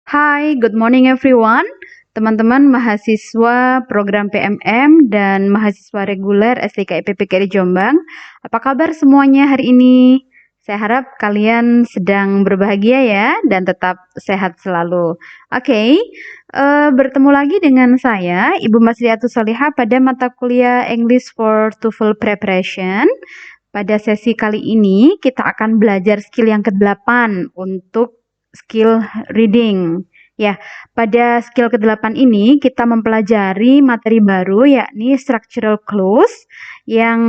Hai, good morning everyone. Teman-teman mahasiswa program PMM dan mahasiswa reguler STK IPPKRI Jombang. Apa kabar semuanya hari ini? Saya harap kalian sedang berbahagia ya dan tetap sehat selalu. Oke, bertemu lagi dengan saya, Ibu Masriatus Salihah pada mata kuliah English for TOEFL Preparation. Pada sesi kali ini kita akan belajar skill yang ke-8 untuk skill reading. Ya, pada skill ke-8 ini kita mempelajari materi baru yakni structural clues yang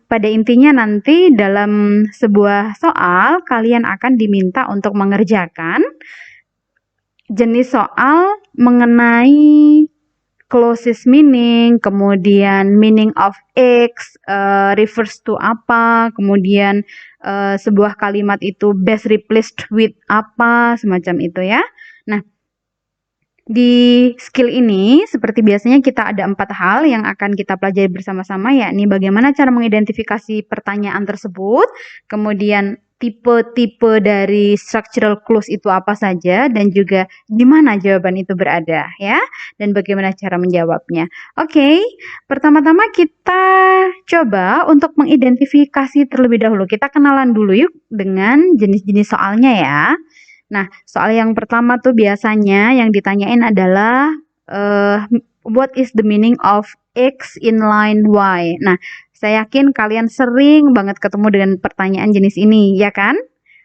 pada intinya nanti dalam sebuah soal kalian akan diminta untuk mengerjakan jenis soal mengenai closest meaning, kemudian meaning of X, refers to apa, kemudian sebuah kalimat itu best replaced with apa, semacam itu ya. Nah, di skill ini, seperti biasanya kita ada 4 hal yang akan kita pelajari bersama-sama, yakni bagaimana cara mengidentifikasi pertanyaan tersebut, kemudian tipe-tipe dari structural clues itu apa saja, dan juga di mana jawaban itu berada, ya, dan bagaimana cara menjawabnya. Oke, pertama-tama kita coba untuk mengidentifikasi terlebih dahulu. Kita kenalan dulu yuk dengan jenis-jenis soalnya ya. Nah, soal yang pertama tuh biasanya yang ditanyain adalah what is the meaning of X in line Y? Nah, saya yakin kalian sering banget ketemu dengan pertanyaan jenis ini, ya kan?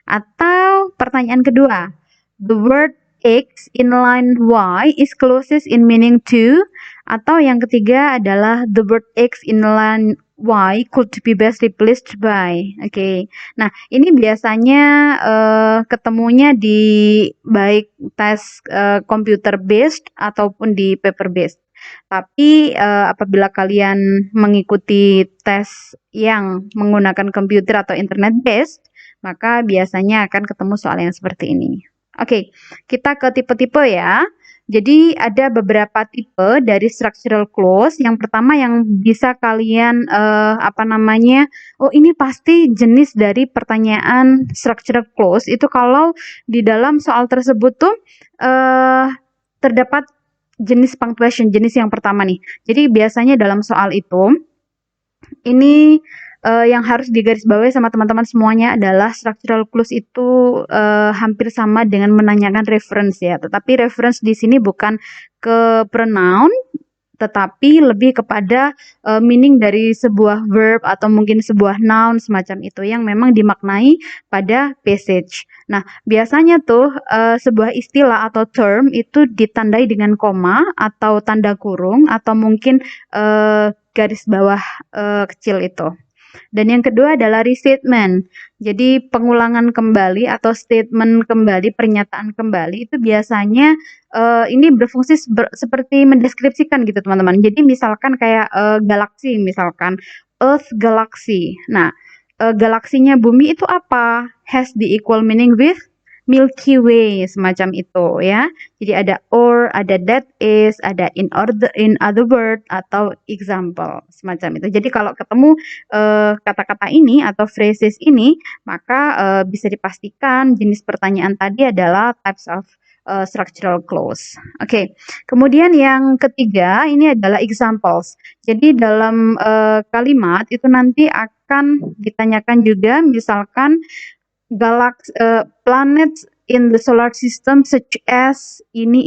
Atau pertanyaan kedua, the word X in line Y is closest in meaning to, atau yang ketiga adalah the word X in line Y could be best replaced by. Oke. Nah, ini biasanya ketemunya di baik tes computer based ataupun di paper based. Tapi apabila kalian mengikuti tes yang menggunakan komputer atau internet based, maka biasanya akan ketemu soal yang seperti ini. Oke, kita ke tipe-tipe ya. Jadi ada beberapa tipe dari structural clause. Yang pertama yang bisa kalian oh ini pasti jenis dari pertanyaan structural clause itu kalau di dalam soal tersebut tuh terdapat jenis punctuation, jenis yang pertama nih. Jadi biasanya dalam soal itu ini yang harus digarisbawahi sama teman-teman semuanya adalah structural clues itu hampir sama dengan menanyakan reference ya. Tetapi reference di sini bukan ke pronoun, tetapi lebih kepada meaning dari sebuah verb atau mungkin sebuah noun semacam itu yang memang dimaknai pada passage. Nah, biasanya tuh sebuah istilah atau term itu ditandai dengan koma atau tanda kurung atau mungkin garis bawah kecil itu. Dan yang kedua adalah restatement. Jadi pengulangan kembali atau statement kembali, pernyataan kembali itu biasanya ini berfungsi seperti mendeskripsikan gitu teman-teman. Jadi misalkan kayak galaksi, misalkan Earth galaxy. Nah, galaksinya bumi itu apa? Has the equal meaning with Milky Way, semacam itu ya. Jadi ada or, ada that is, ada in other word atau example semacam itu. Jadi kalau ketemu kata-kata ini atau phrases ini, maka bisa dipastikan jenis pertanyaan tadi adalah types of structural clause. Oke. Kemudian yang ketiga ini adalah examples. Jadi dalam kalimat itu nanti akan ditanyakan juga misalkan planets in the solar system such as ini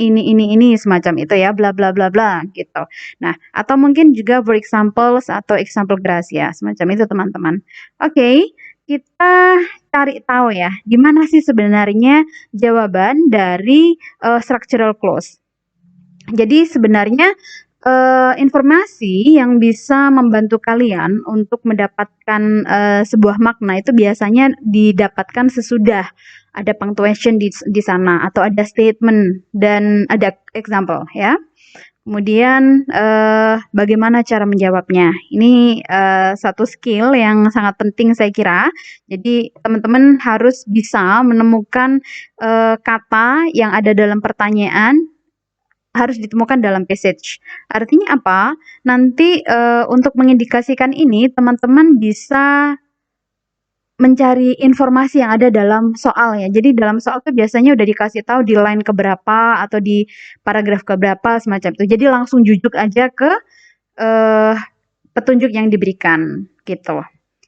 semacam itu ya, bla bla bla bla gitu. Nah, atau mungkin juga for examples atau example gracia semacam itu teman-teman. Oke, kita cari tahu ya, gimana sih sebenarnya jawaban dari structural clause. Jadi sebenarnya informasi yang bisa membantu kalian untuk mendapatkan sebuah makna itu biasanya didapatkan sesudah ada punctuation di sana atau ada statement dan ada example ya. Kemudian bagaimana cara menjawabnya? Ini satu skill yang sangat penting saya kira. Jadi teman-teman harus bisa menemukan kata yang ada dalam pertanyaan harus ditemukan dalam passage. Artinya apa? Nanti untuk mengindikasikan ini teman-teman bisa mencari informasi yang ada dalam soal ya. Jadi dalam soal tuh biasanya udah dikasih tahu di line keberapa atau di paragraf keberapa semacam itu. Jadi langsung jujuk aja ke eh, petunjuk yang diberikan gitu.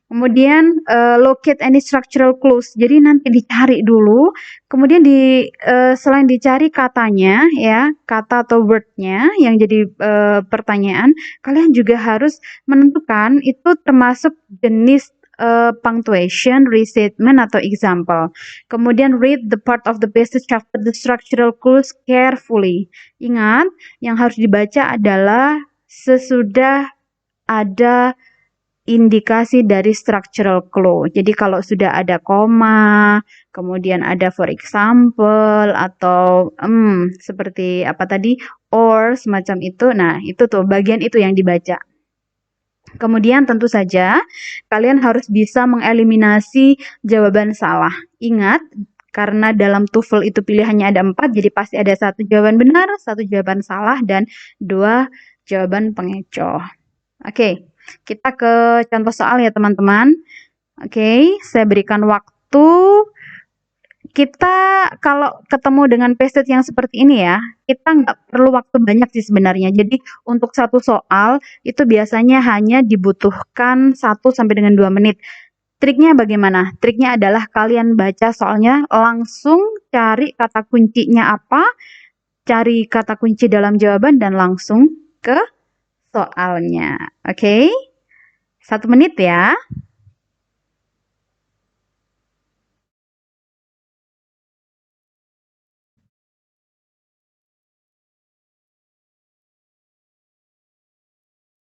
Kemudian locate any structural clues. Jadi nanti dicari dulu, kemudian selain dicari katanya ya, kata atau wordnya yang jadi pertanyaan, kalian juga harus menentukan itu termasuk jenis punctuation, restatement atau example. Kemudian read the part of the passage after the structural clues carefully. Ingat, yang harus dibaca adalah sesudah ada indikasi dari structural clue. Jadi kalau sudah ada koma, kemudian ada for example atau seperti apa tadi or semacam itu. Nah, itu tuh bagian itu yang dibaca. Kemudian tentu saja kalian harus bisa mengeliminasi jawaban salah. Ingat, karena dalam TOEFL itu pilihannya ada 4, jadi pasti ada 1 jawaban benar, 1 jawaban salah, dan 2 jawaban pengecoh. Oke, kita ke contoh soal ya teman-teman. Oke, saya berikan waktu. Kita kalau ketemu dengan passage yang seperti ini ya, kita nggak perlu waktu banyak sih sebenarnya. Jadi untuk satu soal itu biasanya hanya dibutuhkan 1 sampai dengan 2 menit. Triknya bagaimana? Triknya adalah kalian baca soalnya langsung cari kata kuncinya apa, cari kata kunci dalam jawaban dan langsung ke soalnya. Oke? 1 menit ya.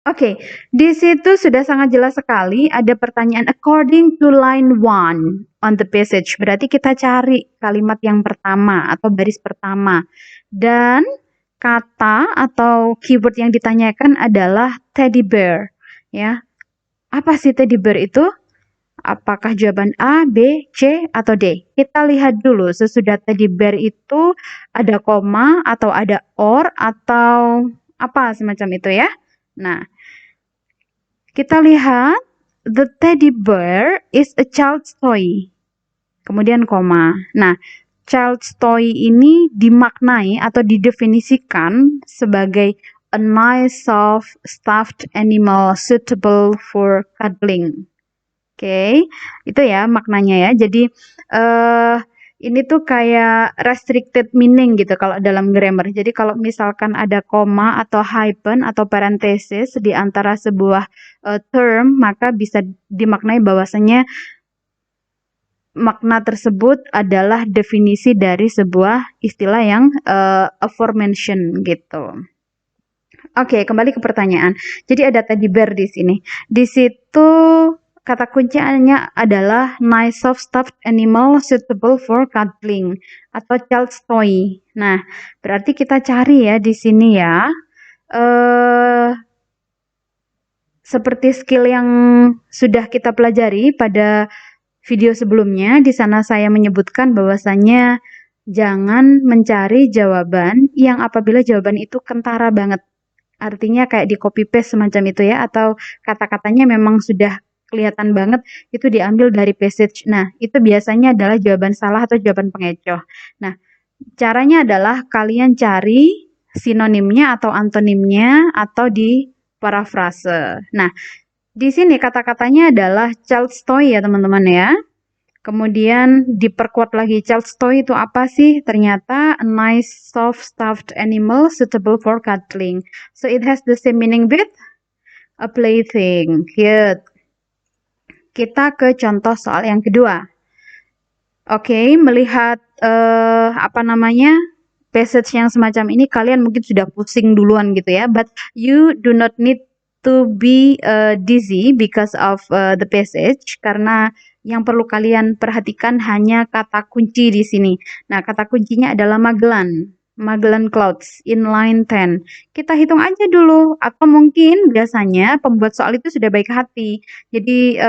Oke, di situ sudah sangat jelas sekali ada pertanyaan according to line 1 on the passage. Berarti kita cari kalimat yang pertama atau baris pertama. Dan kata atau keyword yang ditanyakan adalah teddy bear. Ya. Apa sih teddy bear itu? Apakah jawaban A, B, C, atau D? Kita lihat dulu sesudah teddy bear itu ada koma atau ada or atau apa semacam itu ya. Nah, kita lihat the teddy bear is a child's toy. Kemudian koma. Nah, child's toy ini dimaknai atau didefinisikan sebagai a nice soft stuffed animal suitable for cuddling. Oke, itu ya maknanya ya. Jadi ini tuh kayak restricted meaning gitu kalau dalam grammar. Jadi kalau misalkan ada koma atau hyphen atau parenthesis di antara sebuah term, maka bisa dimaknai bahwasanya makna tersebut adalah definisi dari sebuah istilah yang aforementioned gitu. Oke, kembali ke pertanyaan. Jadi ada teddy bear di sini. Di situ kata kuncinya adalah nice soft stuffed animal suitable for cuddling atau child's toy. Nah, berarti kita cari ya di sini ya. Seperti skill yang sudah kita pelajari pada video sebelumnya, di sana saya menyebutkan bahwasannya jangan mencari jawaban yang apabila jawaban itu kentara banget. Artinya kayak di copy paste semacam itu ya, atau kata-katanya memang sudah kelihatan banget itu diambil dari passage. Nah, itu biasanya adalah jawaban salah atau jawaban pengecoh. Nah, caranya adalah kalian cari sinonimnya atau antonimnya atau di parafrase. Nah, di sini kata-katanya adalah child's toy ya teman-teman ya. Kemudian diperkuat lagi child's toy itu apa sih? Ternyata a nice soft stuffed animal suitable for cuddling. So it has the same meaning with a plaything. Cute. Kita ke contoh soal yang kedua. Oke, melihat passage yang semacam ini kalian mungkin sudah pusing duluan gitu ya. But you do not need to be dizzy because of the passage karena yang perlu kalian perhatikan hanya kata kunci di sini. Nah, kata kuncinya adalah Magellan. Magellan Clouds in line 10. Kita hitung aja dulu atau mungkin biasanya pembuat soal itu sudah baik hati. Jadi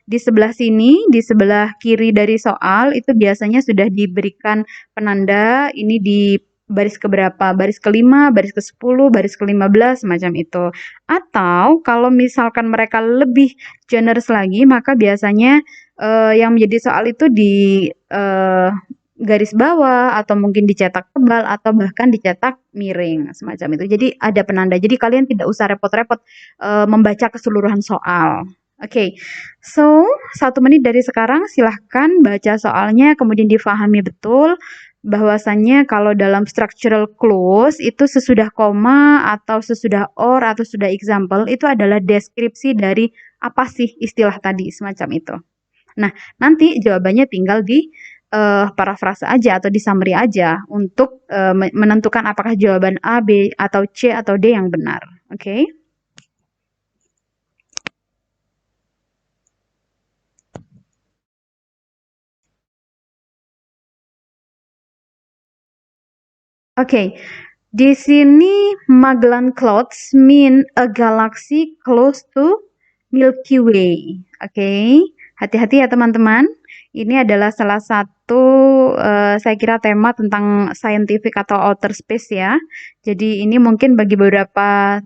di sebelah sini, di sebelah kiri dari soal itu biasanya sudah diberikan penanda ini di baris keberapa, baris ke-5, baris ke-10, baris ke-15, semacam itu. Atau kalau misalkan mereka lebih generous lagi, maka biasanya yang menjadi soal itu di garis bawah atau mungkin dicetak tebal atau bahkan dicetak miring semacam itu. Jadi ada penanda. Jadi kalian tidak usah repot-repot membaca keseluruhan soal. Oke, so 1 menit dari sekarang silahkan baca soalnya, kemudian difahami betul bahwasannya kalau dalam structural clause itu sesudah koma atau sesudah or atau sudah example itu adalah deskripsi dari apa sih istilah tadi semacam itu. Nah, nanti jawabannya tinggal di parafrase aja atau di summary aja untuk menentukan apakah jawaban A, B, atau C, atau D yang benar. Oke? Oke, di sini Magellan Clouds mean a galaxy close to Milky Way. Oke, hati-hati ya teman-teman. Ini adalah salah satu saya kira tema tentang scientific atau outer space ya. Jadi ini mungkin bagi beberapa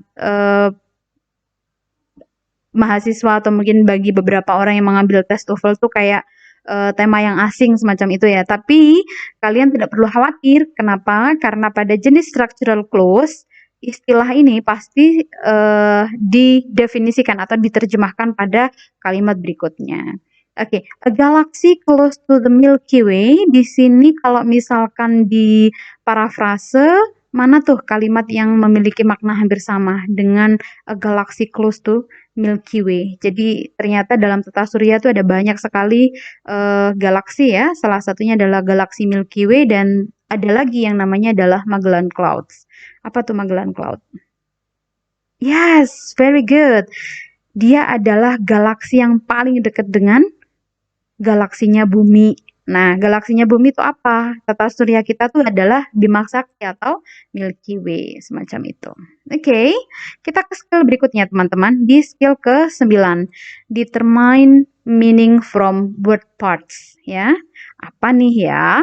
mahasiswa atau mungkin bagi beberapa orang yang mengambil tes TOEFL tuh kayak tema yang asing semacam itu ya. Tapi kalian tidak perlu khawatir. Kenapa? Karena pada jenis structural clause istilah ini pasti didefinisikan atau diterjemahkan pada kalimat berikutnya. Oke, a galaxy close to the Milky Way. Di sini kalau misalkan di parafrase, mana tuh kalimat yang memiliki makna hampir sama dengan a galaxy close to Milky Way. Jadi ternyata dalam tata surya itu ada banyak sekali galaksi ya. Salah satunya adalah galaksi Milky Way dan ada lagi yang namanya adalah Magellan Clouds. Apa tuh Magellan Cloud? Yes, very good. Dia adalah galaksi yang paling dekat dengan galaksinya Bumi. Nah, galaksinya Bumi itu apa? Tata surya kita tuh adalah Bima Sakti atau Milky Way, semacam itu. Oke, kita ke skill berikutnya teman-teman. Di skill ke-9, determine meaning from word parts. Ya, apa nih ya?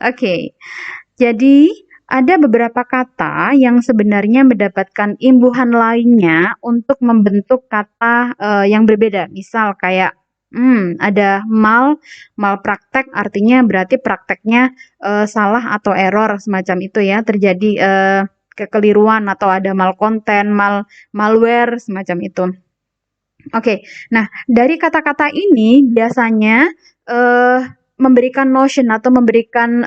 Oke, jadi ada beberapa kata yang sebenarnya mendapatkan imbuhan lainnya untuk membentuk kata yang berbeda. Misal kayak ada malpraktek artinya berarti prakteknya salah atau error semacam itu ya, terjadi kekeliruan atau ada malkonten, malware semacam itu. Oke, nah dari kata-kata ini biasanya memberikan notion atau memberikan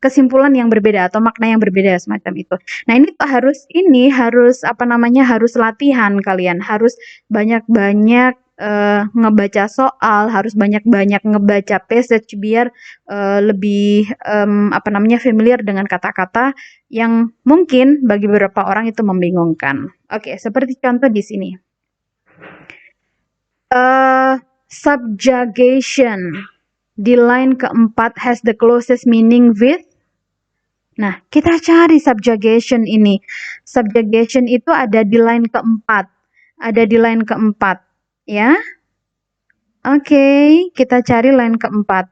kesimpulan yang berbeda atau makna yang berbeda semacam itu. Nah, ini harus apa namanya, harus latihan kalian, harus banyak-banyak ngebaca soal, harus banyak-banyak ngebaca passage biar lebih apa namanya, familiar dengan kata-kata yang mungkin bagi beberapa orang itu membingungkan. Oke, seperti contoh di sini. Subjugation di line keempat has the closest meaning with. Nah, kita cari subjugation ini. Subjugation itu ada di line keempat. Ada di line keempat. Ya. Oke, kita cari line keempat.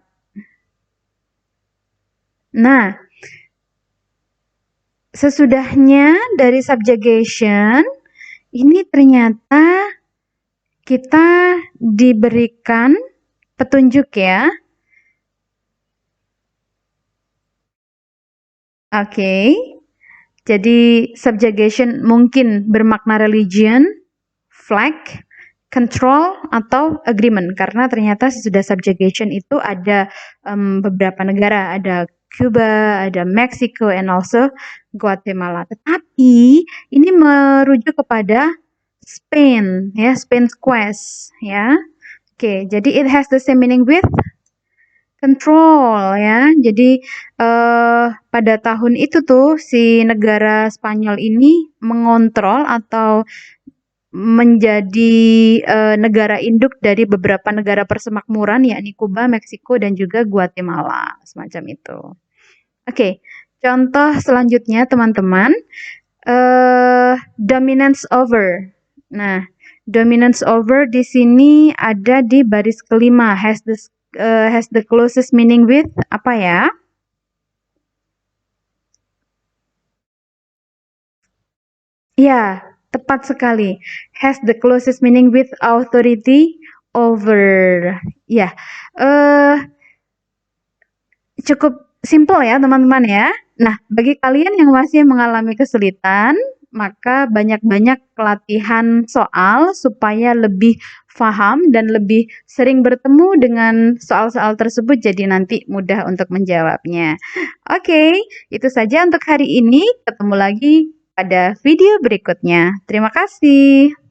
Nah, sesudahnya dari subjugation, ini ternyata kita diberikan petunjuk ya. Oke. Jadi subjugation mungkin bermakna religion, flag, control, atau agreement. Karena ternyata sesudah subjugation itu ada beberapa negara. Ada Cuba, ada Mexico, and also Guatemala. Tetapi ini merujuk kepada Spain, ya, Spain's quest, ya. Oke, jadi it has the same meaning with control ya. Jadi pada tahun itu tuh si negara Spanyol ini mengontrol atau menjadi negara induk dari beberapa negara persemakmuran yakni Kuba, Meksiko dan juga Guatemala semacam itu. Oke, contoh selanjutnya teman-teman dominance over. Nah, dominance over di sini ada di baris kelima has the closest meaning with apa ya? Ya, tepat sekali. Has the closest meaning with authority over. Ya, cukup simple ya teman-teman ya. Nah, bagi kalian yang masih mengalami kesulitan, maka banyak-banyak latihan soal supaya lebih paham dan lebih sering bertemu dengan soal-soal tersebut jadi nanti mudah untuk menjawabnya. Oke, itu saja untuk hari ini. Ketemu lagi pada video berikutnya. Terima kasih.